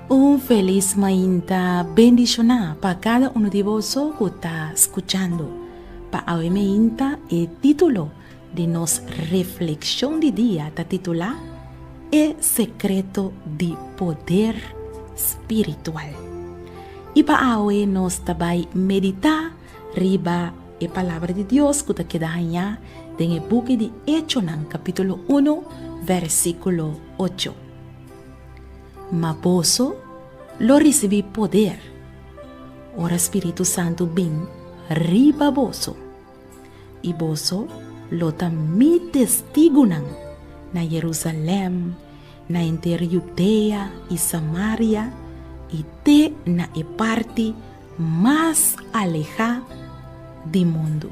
Un feliz mainta bendicionar para cada uno de vosotros que está escuchando. Para hoy mainta el título de nuestra reflexión de día está titulado El secreto de poder espiritual. Y para hoy nos va a meditar riba la palabra de Dios que está quedando en el libro de Hechos, capítulo 1, versículo 8. Mas vosso lo recibí poder, ora Espíritu Santo vin riba vosso, y vosso lo mi testigo na Jerusalém, na inter Judea y Samaria, y te na e parte más aleja del mundo.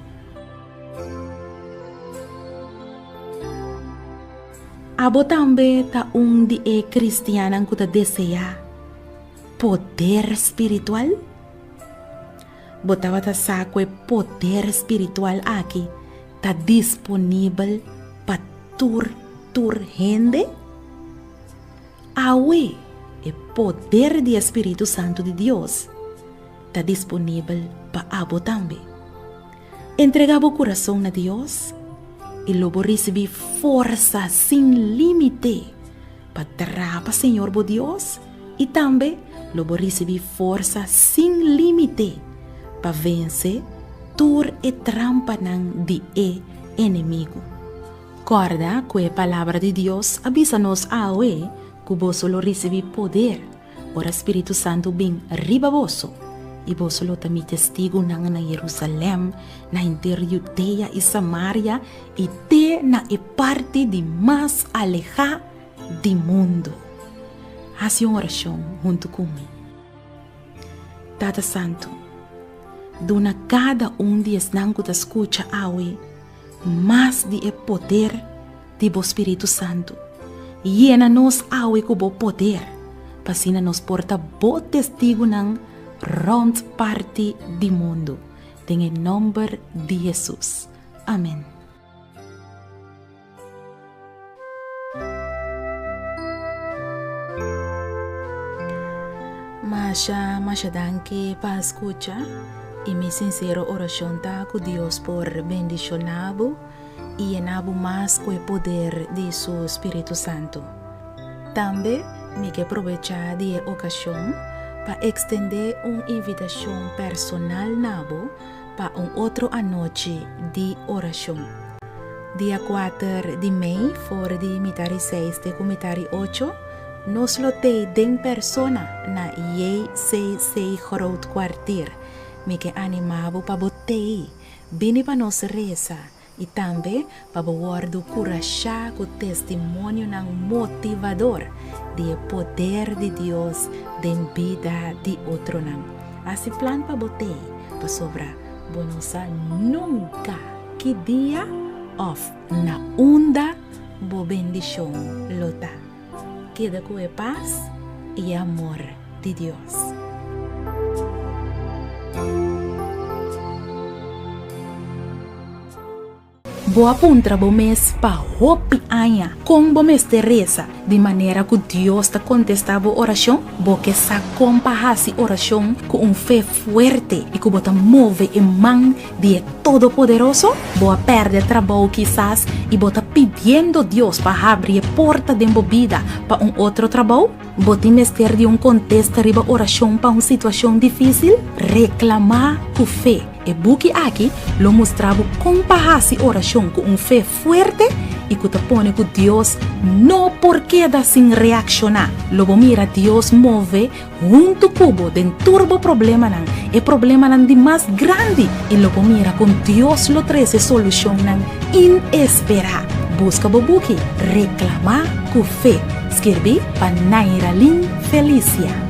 Abo tambe ta di cristiana que ta desea poder espiritual. Botava ta saco poder espiritual aqui ta disponível para tur gente. Awe poder de Espírito Santo de Deus ta disponível para abo tambe. Entregava o coração a Deus e logo recebi força sem limite para trabalhar Senhor bo Deus e também logo recebi força sem limite para vencer tur e trampa de inimigo. Corda que a palavra de Deus avisa-nos awe que você lo recebi poder, ora Espírito Santo bem riba vosso. E você lo também testigo na Jerusalém, na inter Judea e Samaria, e te na e parte de mais aleja do mundo. Faça uma oração junto comigo. Tata Santo, dona cada de esnan que te escuta hoje, mais de poder de bo Espírito Santo. Llena-nos hoje com bo poder, para assim nos porta bo testigo ng rond parte do mundo. Em nome de Jesus. Amém. Masha danke para escuchar e mi sincero oração tá com Deus por bendicionar-vos e llenar-vos mais com o poder de seu Espírito Santo. Também me quero aproveitar de ocasião para extender uma invitação personal nabo para outra noite de oração. Dia 4 de maio, fora de mitari 6 de comitari 8, nos lotei de persona na IE66 Groot Kwartier. Me que animavo para botei, bini para nos reza e também para guardar coragem com testemunho ng motivador de poder de Deus den vida de outro nam. Assim plan para botei, para sobra, bonosa nunca que dia of na onda bo bendição lota. Queda com a paz e amor de Deus. Boa puntra bo mes pa hopi anya com bo mes Teresa de maneira que Deus está contestando a oração, bo que sa compahasi oração com fé fuerte e que bota move em mão de Todo-Poderoso, boa perde trabalho quizás e bota pedindo Deus para abrir a porta de vida para outro trabalho, bota mester de contexto riba oração para uma situação difícil, reclamar com fé. E buki aqui lo mostrava compahasi oração com fé forte e que te pone que Deus não por queda sem reaccionar. Logo mira Deus move junto cubo den turbo problema nan e problema nan de mais grande e logo mira com Deus lo treze solução nan inesperada. Busca bobuki reclamar com fé. Escrevi para Nairalin Felicia.